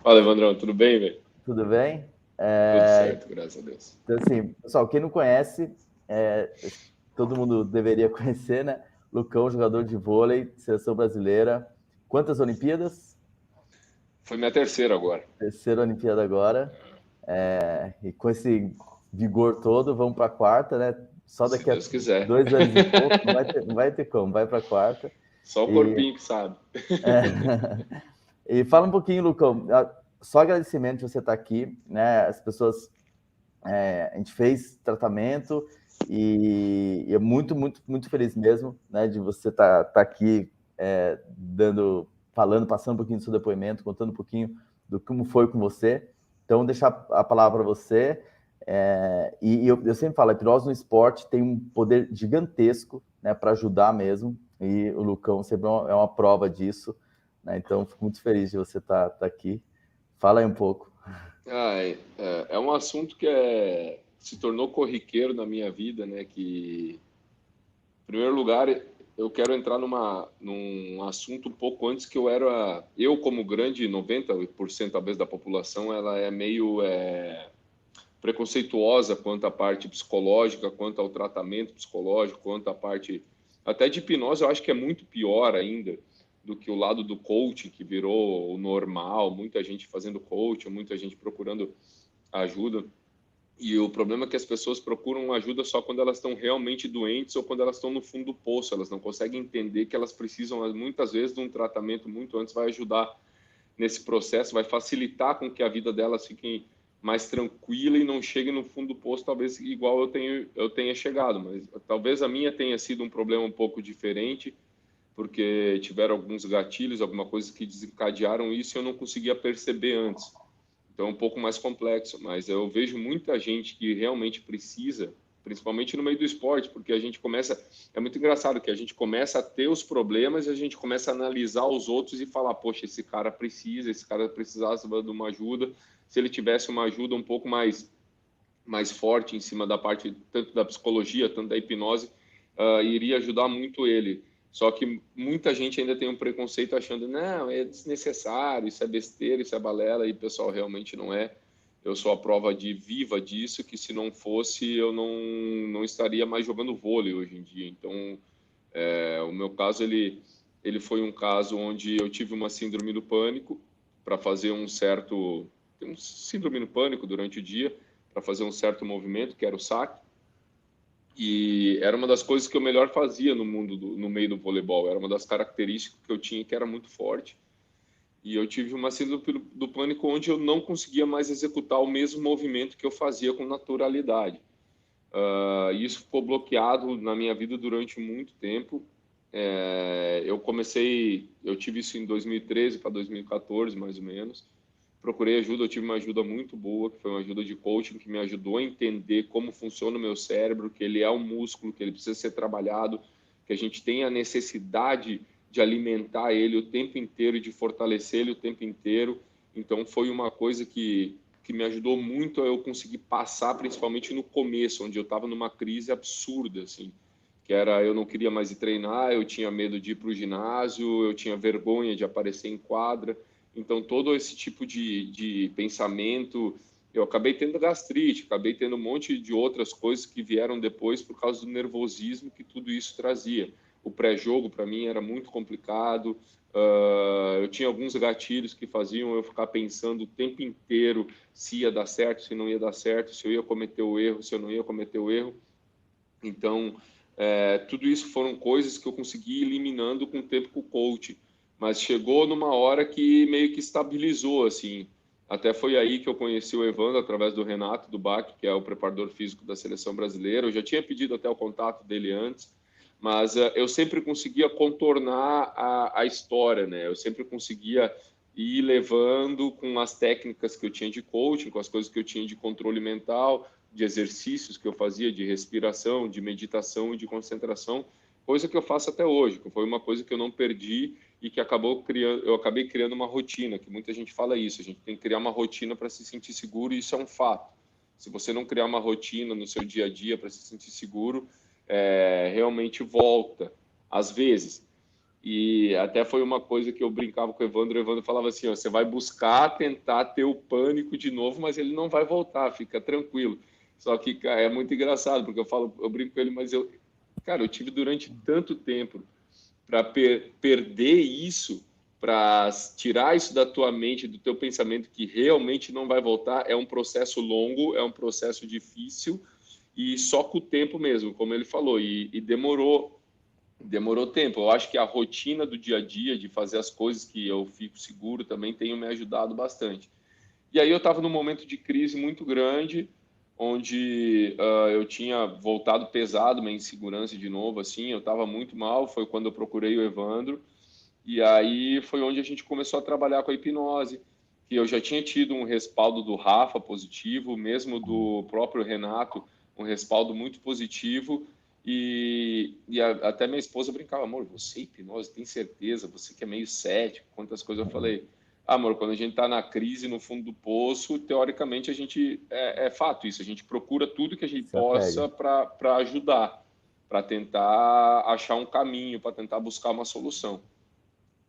Fala, Evandrão, tudo bem, velho? Tudo bem? Tudo certo, graças a Deus. Então, assim, pessoal, quem não conhece, acho que todo mundo deveria conhecer, né? Lucão, jogador de vôlei, seleção brasileira. Quantas Olimpíadas? Foi minha terceira agora. Terceira Olimpíada agora. E com esse vigor todo, vamos para a quarta, né? Só Se daqui a Deus quiser. 2 anos e pouco, não vai ter como, vai para a quarta. Só o E, corpinho que sabe. é, e fala um pouquinho, Lucão, só agradecimento de você estar aqui, né? As pessoas a gente fez tratamento e é muito, muito, muito feliz mesmo, né, de você estar aqui passando um pouquinho do seu depoimento, contando um pouquinho do como foi com você. Então, deixar a palavra para você. Eu sempre falo, a hipnose no esporte tem um poder gigantesco, né, para ajudar mesmo, e o Lucão sempre é uma prova disso, né? Então, fico muito feliz de você estar aqui. Fala aí um pouco. É um assunto que se tornou corriqueiro na minha vida, né? Que, em primeiro lugar, eu quero entrar num assunto um pouco antes que eu como grande 90% talvez da população, ela é meio preconceituosa quanto à parte psicológica, quanto ao tratamento psicológico, quanto à parte até de hipnose, eu acho que é muito pior ainda do que o lado do coaching, que virou o normal, muita gente fazendo coaching, muita gente procurando ajuda. E o problema é que as pessoas procuram ajuda só quando elas estão realmente doentes ou quando elas estão no fundo do poço. Elas não conseguem entender que elas precisam, muitas vezes, de um tratamento muito antes, vai ajudar nesse processo, vai facilitar com que a vida delas fique mais tranquila e não chegue no fundo do poço, talvez igual eu tenha chegado. Mas talvez a minha tenha sido um problema um pouco diferente, porque tiveram alguns gatilhos, alguma coisa que desencadearam isso e eu não conseguia perceber antes. Então é um pouco mais complexo, mas eu vejo muita gente que realmente precisa, principalmente no meio do esporte, porque a gente começa, é muito engraçado que a gente começa a ter os problemas e a gente começa a analisar os outros e falar, poxa, esse cara precisava de uma ajuda, se ele tivesse uma ajuda um pouco mais forte em cima da parte tanto da psicologia, tanto da hipnose, iria ajudar muito ele. Só que muita gente ainda tem um preconceito achando, não, é desnecessário, isso é besteira, isso é balela, e pessoal, realmente não é. Eu sou a prova viva disso, que se não fosse, eu não estaria mais jogando vôlei hoje em dia. Então, o meu caso, ele foi um caso onde eu tive uma síndrome do pânico para fazer um síndrome do pânico durante o dia, para fazer um certo movimento, que era o saque. E era uma das coisas que eu melhor fazia no meio do voleibol. Era uma das características que eu tinha que era muito forte. E eu tive uma síndrome do pânico onde eu não conseguia mais executar o mesmo movimento que eu fazia com naturalidade. Isso ficou bloqueado na minha vida durante muito tempo. Eu tive isso em 2013 para 2014, mais ou menos. Procurei ajuda, eu tive uma ajuda muito boa, que foi uma ajuda de coaching, que me ajudou a entender como funciona o meu cérebro, que ele é um músculo, que ele precisa ser trabalhado, que a gente tem a necessidade de alimentar ele o tempo inteiro, de fortalecer ele o tempo inteiro. Então, foi uma coisa que me ajudou muito a eu conseguir passar, principalmente no começo, onde eu estava numa crise absurda, assim, que era eu não queria mais ir treinar, eu tinha medo de ir para o ginásio, eu tinha vergonha de aparecer em quadra. Então, todo esse tipo de pensamento, eu acabei tendo gastrite, acabei tendo um monte de outras coisas que vieram depois por causa do nervosismo que tudo isso trazia. O pré-jogo, para mim, era muito complicado. Eu tinha alguns gatilhos que faziam eu ficar pensando o tempo inteiro se ia dar certo, se não ia dar certo, se eu ia cometer o erro, se eu não ia cometer o erro. Então, tudo isso foram coisas que eu consegui ir eliminando com o tempo com o coach, mas chegou numa hora que meio que estabilizou, assim. Até foi aí que eu conheci o Evandro, através do Renato do Bach, que é o preparador físico da seleção brasileira. Eu já tinha pedido até o contato dele antes, mas eu sempre conseguia contornar a história, né? Eu sempre conseguia ir levando com as técnicas que eu tinha de coaching, com as coisas que eu tinha de controle mental, de exercícios que eu fazia, de respiração, de meditação e de concentração, coisa que eu faço até hoje, que foi uma coisa que eu não perdi e que eu acabei criando uma rotina, que muita gente fala isso, a gente tem que criar uma rotina para se sentir seguro e isso é um fato. Se você não criar uma rotina no seu dia a dia para se sentir seguro, realmente volta, às vezes. E até foi uma coisa que eu brincava com o Evandro falava assim, ó, você vai buscar tentar ter o pânico de novo, mas ele não vai voltar, fica tranquilo. Só que, cara, é muito engraçado, porque eu brinco com ele, mas cara, eu tive durante tanto tempo para perder isso, para tirar isso da tua mente, do teu pensamento, que realmente não vai voltar. É um processo longo, é um processo difícil, e só com o tempo mesmo, como ele falou, e demorou tempo. Eu acho que a rotina do dia a dia, de fazer as coisas que eu fico seguro, também tem me ajudado bastante. E aí eu estava num momento de crise muito grande, onde eu tinha voltado pesado, minha insegurança de novo, assim, eu estava muito mal, foi quando eu procurei o Evandro, e aí foi onde a gente começou a trabalhar com a hipnose, que eu já tinha tido um respaldo do Rafa positivo, mesmo do próprio Renato, um respaldo muito positivo, até minha esposa brincava, amor, você é hipnose, tem certeza? Você que é meio cético, quantas coisas eu falei. Amor, quando a gente está na crise, no fundo do poço, teoricamente a gente é fato isso, a gente procura tudo que a gente possa para ajudar, para tentar achar um caminho, para tentar buscar uma solução.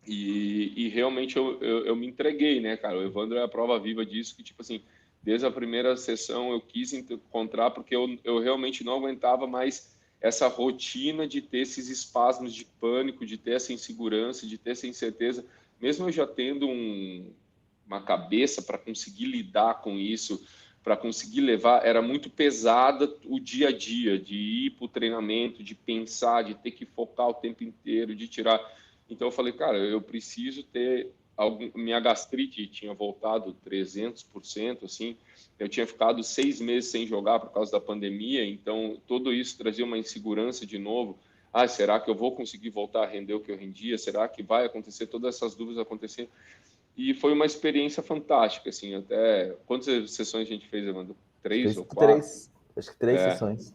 E realmente eu me entreguei, né, cara? O Evandro é a prova viva disso, que tipo assim, desde a primeira sessão eu quis encontrar, porque eu realmente não aguentava mais essa rotina de ter esses espasmos de pânico, de ter essa insegurança, de ter essa incerteza, mesmo eu já tendo uma cabeça para conseguir lidar com isso, para conseguir levar, era muito pesada o dia a dia, de ir para o treinamento, de pensar, de ter que focar o tempo inteiro, de tirar. Então eu falei, cara, eu preciso ter minha gastrite tinha voltado 300%, assim, eu tinha ficado 6 meses sem jogar por causa da pandemia, então tudo isso trazia uma insegurança de novo. Ah, será que eu vou conseguir voltar a render o que eu rendia? Será que vai acontecer? Todas essas dúvidas acontecendo. E foi uma experiência fantástica, assim, até... Quantas sessões a gente fez, Evandro? 3 ou 4? Acho que 3 sessões.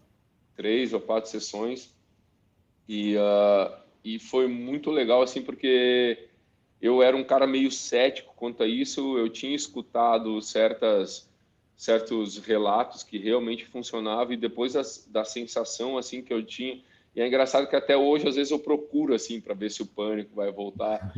3 ou 4 sessões. E foi muito legal, assim, porque eu era um cara meio cético quanto a isso. Eu tinha escutado certos relatos que realmente funcionavam, e depois da sensação, assim, que eu tinha... E é engraçado que até hoje, às vezes, eu procuro, assim, para ver se o pânico vai voltar.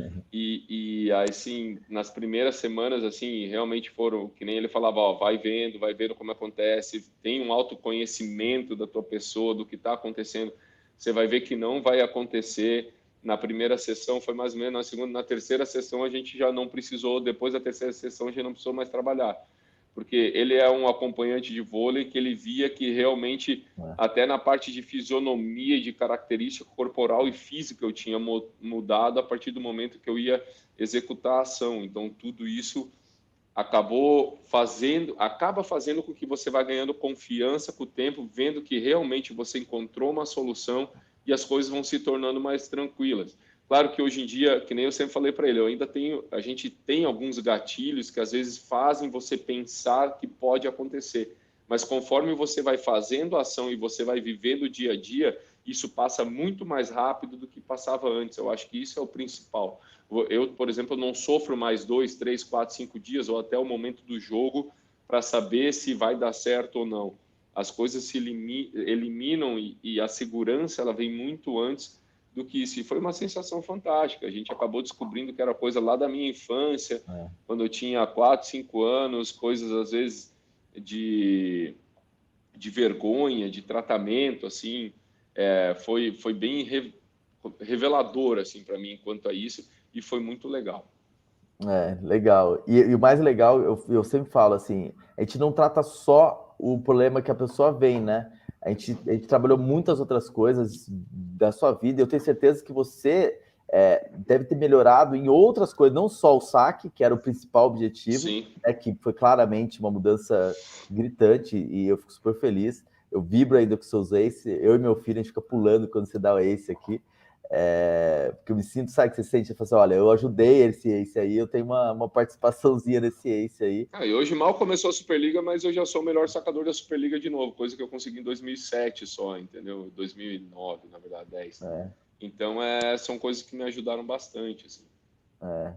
Assim, nas primeiras semanas, assim, realmente foram, que nem ele falava, ó, vai vendo como acontece, tem um autoconhecimento da tua pessoa, do que está acontecendo, você vai ver que não vai acontecer. Na primeira sessão foi mais ou menos, na segunda, na terceira sessão a gente já não precisou, depois da terceira sessão a gente não precisou mais trabalhar, porque ele é um acompanhante de vôlei que ele via que realmente, até na parte de fisionomia e de característica corporal e física, eu tinha mudado a partir do momento que eu ia executar a ação. Então, tudo isso acaba fazendo com que você vá ganhando confiança com o tempo, vendo que realmente você encontrou uma solução e as coisas vão se tornando mais tranquilas. Claro que hoje em dia, que nem eu sempre falei para ele, a gente tem alguns gatilhos que às vezes fazem você pensar que pode acontecer, mas conforme você vai fazendo a ação e você vai vivendo o dia a dia, isso passa muito mais rápido do que passava antes. Eu acho que isso é o principal. Eu, por exemplo, não sofro mais 2, 3, 4, 5 dias ou até o momento do jogo para saber se vai dar certo ou não. As coisas se eliminam e a segurança ela vem muito antes do que isso. E foi uma sensação fantástica. A gente acabou descobrindo que era coisa lá da minha infância, quando eu tinha 4, 5 anos, coisas às vezes de vergonha, de tratamento, assim, foi bem revelador, assim, para mim, quanto a isso, e foi muito legal. Legal. E o mais legal, eu sempre falo assim, a gente não trata só o problema que a pessoa vem, né? A gente trabalhou muitas outras coisas da sua vida, e eu tenho certeza que você deve ter melhorado em outras coisas, não só o saque, que era o principal objetivo, que foi claramente uma mudança gritante, e eu fico super feliz. Eu vibro ainda com seus ace, eu e meu filho, a gente fica pulando quando você dá o ace aqui. Porque eu me sinto, sabe que você sente, você fala assim, olha, eu ajudei esse ace aí, eu tenho uma participaçãozinha nesse ace aí. E hoje mal começou a Superliga, mas eu já sou o melhor sacador da Superliga de novo, coisa que eu consegui em 2007 só, entendeu? 2009, na verdade, 10. Então, são coisas que me ajudaram bastante, assim.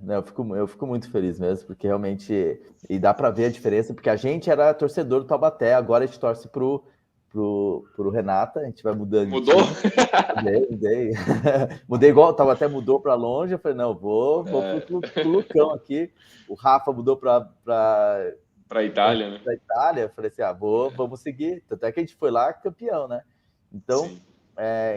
Não, eu fico muito feliz mesmo, porque realmente, e dá para ver a diferença, porque a gente era torcedor do Taubaté, agora a gente torce pro pro Renata, a gente vai mudando. Mudou? Mudei. Mudei igual, até mudou para longe, eu falei, não, vou pro Lucão aqui. O Rafa mudou para Itália, né? Para Itália, eu falei assim, vamos seguir. Até que a gente foi lá campeão, né? Então,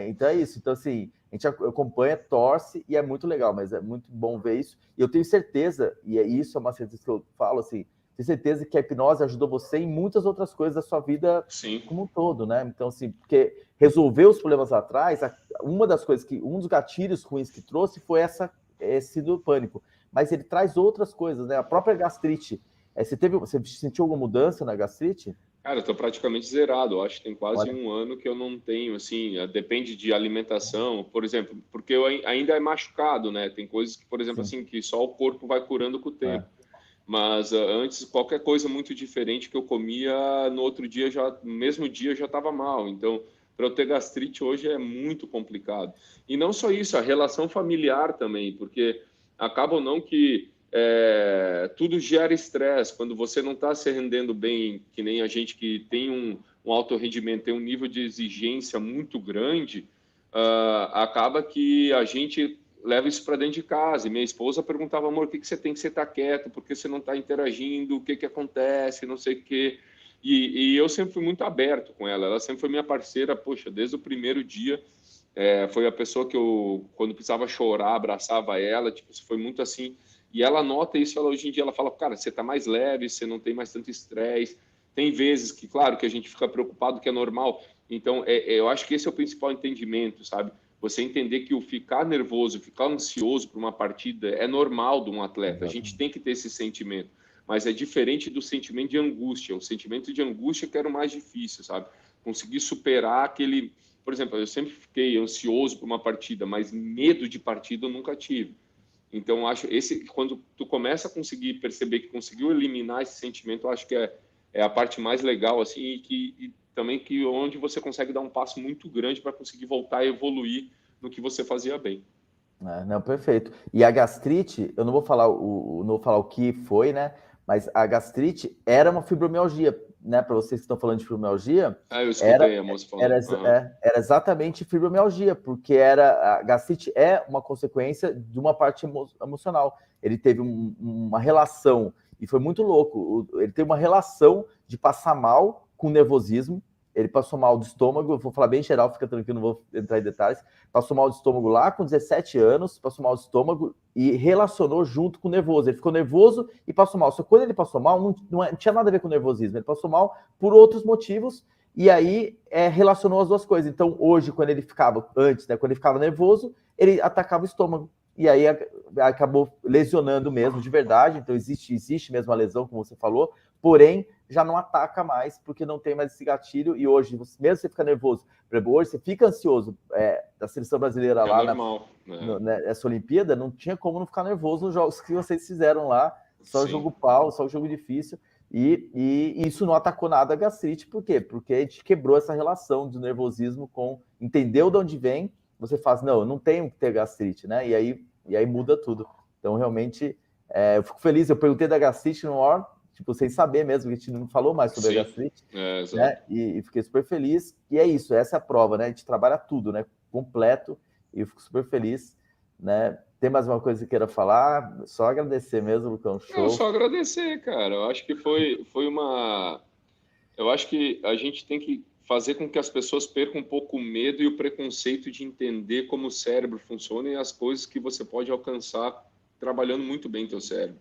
então é isso. Então, assim, a gente acompanha, torce e é muito legal, mas é muito bom ver isso. E eu tenho certeza, e isso é uma certeza que eu falo assim, tenho certeza que a hipnose ajudou você em muitas outras coisas da sua vida como um todo, né? Então, assim, porque resolver os problemas lá atrás, uma das coisas um dos gatilhos ruins que trouxe foi esse do pânico. Mas ele traz outras coisas, né? A própria gastrite. Você sentiu alguma mudança na gastrite? Cara, eu tô praticamente zerado. Eu acho que tem quase um ano que eu não tenho, assim, depende de alimentação, por exemplo, porque eu ainda é machucado, né? Tem coisas que, por exemplo, assim, que só o corpo vai curando com o tempo. Mas antes, qualquer coisa muito diferente que eu comia, no outro dia, no mesmo dia, já estava mal. Então, para eu ter gastrite hoje é muito complicado. E não só isso, a relação familiar também, porque acaba ou não que tudo gera estresse. Quando você não está se rendendo bem, que nem a gente que tem um alto rendimento, tem um nível de exigência muito grande, acaba que a gente leva isso para dentro de casa. E minha esposa perguntava, amor, o que você tem que você estar quieto? Por que você não está interagindo? O que acontece? Não sei o quê. E eu sempre fui muito aberto com ela. Ela sempre foi minha parceira, poxa, desde o primeiro dia. Foi a pessoa que eu, quando precisava chorar, abraçava ela. Tipo, foi muito assim. E ela nota isso, hoje em dia ela fala, cara, você está mais leve, você não tem mais tanto estresse. Tem vezes que, claro, que a gente fica preocupado, que é normal. Então, eu acho que esse é o principal entendimento, sabe? Você entender que o ficar nervoso, ficar ansioso para uma partida é normal de um atleta. A gente tem que ter esse sentimento. Mas é diferente do sentimento de angústia. O sentimento de angústia que era o mais difícil, sabe? Conseguir superar aquele... Por exemplo, eu sempre fiquei ansioso por uma partida, mas medo de partida eu nunca tive. Então, acho quando tu começa a conseguir perceber que conseguiu eliminar esse sentimento, eu acho que é a parte mais legal, assim, e também onde você consegue dar um passo muito grande para conseguir voltar a evoluir no que você fazia bem. Não, perfeito. E a gastrite, eu não vou falar não vou falar o que foi, né? Mas a gastrite era uma fibromialgia, né? Para vocês que estão falando de fibromialgia, eu escutei a moça falando. Era exatamente fibromialgia, porque a gastrite é uma consequência de uma parte emocional. Ele teve uma relação, e foi muito louco, ele teve uma relação de passar mal com nervosismo. Ele passou mal do estômago, eu vou falar bem geral, fica tranquilo, não vou entrar em detalhes. Passou mal do estômago lá com 17 anos, passou mal do estômago e relacionou junto com o nervoso. Ele ficou nervoso e passou mal. Só que quando ele passou mal, não tinha nada a ver com o nervosismo. Ele passou mal por outros motivos e aí relacionou as duas coisas. Então, hoje, quando ele ficava, antes, né, quando ele ficava nervoso, ele atacava o estômago. E aí acabou lesionando mesmo, de verdade. Então, existe mesmo a lesão, como você falou, porém, já não ataca mais, porque não tem mais esse gatilho, e hoje, mesmo você fica nervoso, hoje você fica ansioso da seleção brasileira lá normal, nessa Olimpíada, não tinha como não ficar nervoso nos jogos que vocês fizeram lá, só jogo pau, só jogo difícil, e isso não atacou nada a gastrite, por quê? Porque a gente quebrou essa relação do nervosismo com, entendeu de onde vem, você faz, não, eu não tenho que ter gastrite, né, e aí muda tudo. Então, realmente, eu fico feliz, eu perguntei da gastrite no ar, tipo, sem saber mesmo, que a gente não falou mais sobre a gastrite, né? E fiquei super feliz. E é isso, essa é a prova, né? A gente trabalha tudo, né? Completo, e eu fico super feliz, né? Tem mais uma coisa que queira falar? Só agradecer mesmo, Lucão, show. Não, só agradecer, cara. Eu acho que foi uma... Eu acho que a gente tem que fazer com que as pessoas percam um pouco o medo e o preconceito de entender como o cérebro funciona e as coisas que você pode alcançar trabalhando muito bem teu cérebro.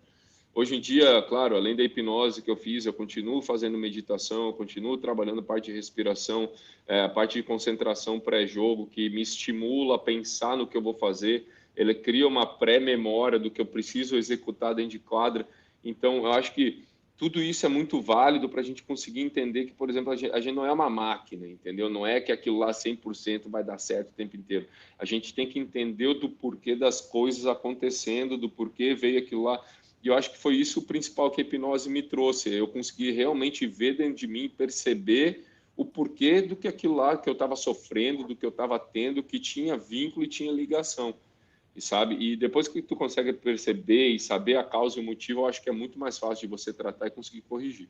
Hoje em dia, claro, além da hipnose que eu fiz, eu continuo fazendo meditação, eu continuo trabalhando parte de respiração, a parte de concentração pré-jogo, que me estimula a pensar no que eu vou fazer. Ele cria uma pré-memória do que eu preciso executar dentro de quadra. Então, eu acho que tudo isso é muito válido para a gente conseguir entender que, por exemplo, a gente não é uma máquina, entendeu? Não é que aquilo lá 100% vai dar certo o tempo inteiro. A gente tem que entender do porquê das coisas acontecendo, do porquê veio aquilo lá. E eu acho que foi isso o principal que a hipnose me trouxe. Eu consegui realmente ver dentro de mim, perceber o porquê do que aquilo lá que eu estava sofrendo, do que eu estava tendo, que tinha vínculo e tinha ligação. E sabe? E depois que tu consegue perceber e saber a causa e o motivo, eu acho que é muito mais fácil de você tratar e conseguir corrigir.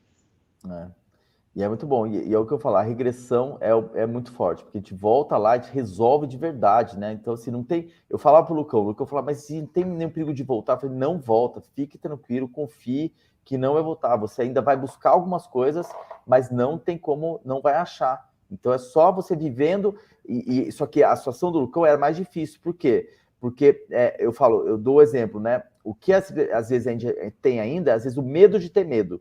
E é muito bom. E é o que eu falo, a regressão é muito forte, porque a gente volta lá e te resolve de verdade, né? Então, assim, não tem. Eu falava pro Lucão, o Lucão falava, mas se não tem nenhum perigo de voltar, eu falei, não volta, fique tranquilo, confie que não vai voltar. Você ainda vai buscar algumas coisas, mas não tem como, não vai achar. Então é só você vivendo, só que a situação do Lucão era mais difícil. Por quê? Porque eu falo, eu dou o exemplo, né? O que às vezes a gente tem ainda, às vezes o medo de ter medo.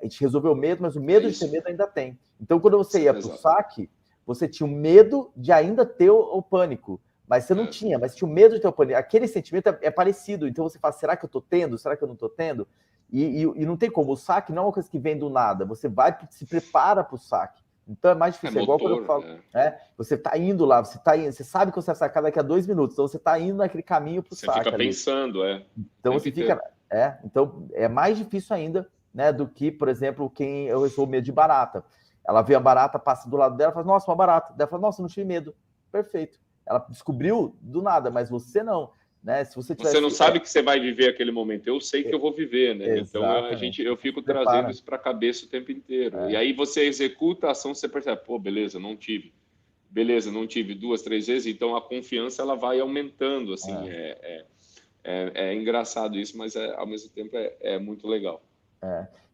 A gente resolveu o medo, mas o medo de ter medo ainda tem. Então, quando você ia para o saque, você tinha o medo de ainda ter o pânico, mas você não tinha, mas tinha o medo de ter o pânico. Aquele sentimento é parecido. Então você fala, será que eu estou tendo? Será que eu não estou tendo? E não tem como. O saque não é uma coisa que vem do nada. Você vai, se prepara para o saque. Então é mais difícil. É igual quando eu falo, você está indo lá, você sabe que você vai sacar daqui a 2 minutos, então você está indo naquele caminho para o saque. Você fica pensando, Então você fica. Então é mais difícil ainda, né, do que, por exemplo, quem eu resolvo medo de barata. Ela vê a barata, passa do lado dela, fala, nossa, uma barata. Ela fala, nossa, não tive medo. Perfeito. Ela descobriu do nada, mas você não. Né? Se você não sabe que você vai viver aquele momento. Eu sei que eu vou viver, né? Exatamente. Então eu fico trazendo isso para a cabeça o tempo inteiro. E aí você executa a ação, você percebe, pô, beleza, não tive. Beleza, não tive 2, 3 vezes, então a confiança ela vai aumentando, assim. É engraçado isso, mas ao mesmo tempo é muito legal.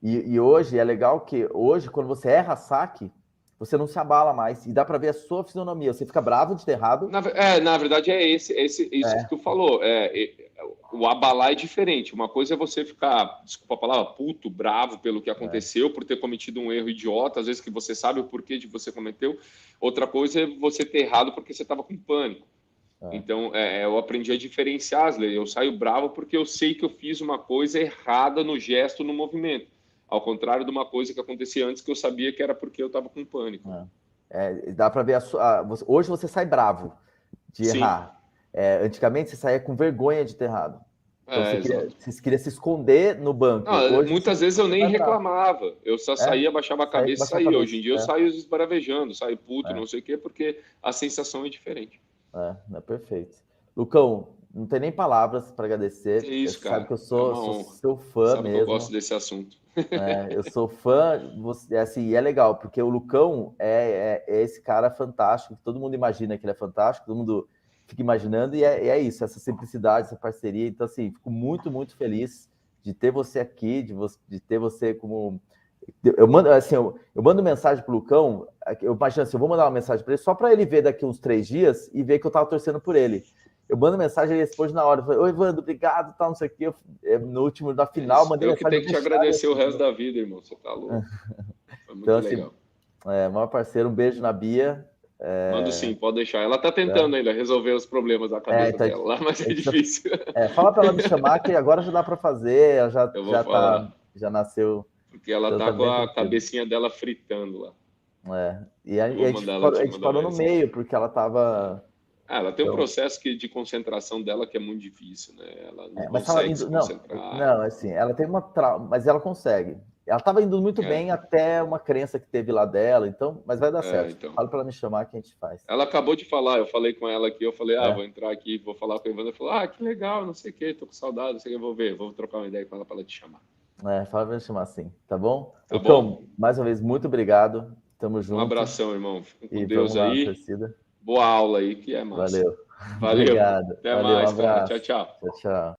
E hoje é legal que hoje, quando você erra saque, você não se abala mais. E dá para ver a sua fisionomia. Você fica bravo de ter errado. Na verdade, isso que tu falou. O abalar é diferente. Uma coisa é você ficar, desculpa a palavra, puto, bravo pelo que aconteceu, por ter cometido um erro idiota, às vezes que você sabe o porquê de você cometeu. Outra coisa é você ter errado porque você estava com pânico. Então, eu aprendi a diferenciar, eu saio bravo porque eu sei que eu fiz uma coisa errada no gesto, no movimento. Ao contrário de uma coisa que acontecia antes que eu sabia que era porque eu estava com pânico. Dá para ver hoje você sai bravo de errar. Antigamente você saía com vergonha de ter errado. Então você queria se esconder no banco. Hoje, muitas vezes eu nem reclamava. Eu só saía, baixava a cabeça e saía. Hoje em dia eu saio esbaravejando, saio puto, não sei o quê, porque a sensação é diferente. É perfeito. Lucão, não tem nem palavras para agradecer. É isso, cara. Sabe que eu sou seu fã mesmo. Eu gosto desse assunto. Eu sou fã, assim, é legal, porque o Lucão é esse cara fantástico, que todo mundo imagina que ele é fantástico, todo mundo fica imaginando, e é isso, essa simplicidade, essa parceria. Então, assim, fico muito, muito feliz de ter você aqui, de ter você como... Eu mando mensagem pro Lucão, eu imagino assim, eu vou mandar uma mensagem para ele só para ele ver daqui uns 3 dias e ver que eu tava torcendo por ele. Eu mando mensagem, ele responde na hora. Eu falei, oi, Evandro, obrigado, tal, não sei o quê. No último, da final, mandei mensagem. Eu que tenho que te agradecer o resto da vida, irmão. Você tá louco. Foi muito legal. Maior parceiro, um beijo na Bia. Mando sim, pode deixar. Ela tá tentando ainda resolver os problemas da cabeça dela lá, mas é difícil. Fala para ela me chamar, que agora já dá para fazer. Ela já nasceu. Porque ela tá com a cabecinha dela fritando lá. E a gente parou no meio, porque ela tava... Ela tem um processo de concentração dela que é muito difícil, né? Ela não consegue se concentrar. Não, assim, ela tem uma trauma, mas ela consegue. Ela estava indo muito bem até uma crença que teve lá dela, então, mas vai dar certo. Então. Fala para ela me chamar que a gente faz. Ela acabou de falar, eu falei com ela aqui, eu falei, vou entrar aqui, vou falar com a Ivana. Ela falou, que legal, não sei o quê, tô com saudade, não sei o que, vou trocar uma ideia com ela para ela te chamar. Fala para ela chamar sim, tá bom? Então, mais uma vez, muito obrigado. Tamo junto. Um abração, irmão. Fica com Deus aí. Boa aula aí, que é massa. Valeu. Obrigado. Até mais, um abraço. Cara. Tchau. Tchau.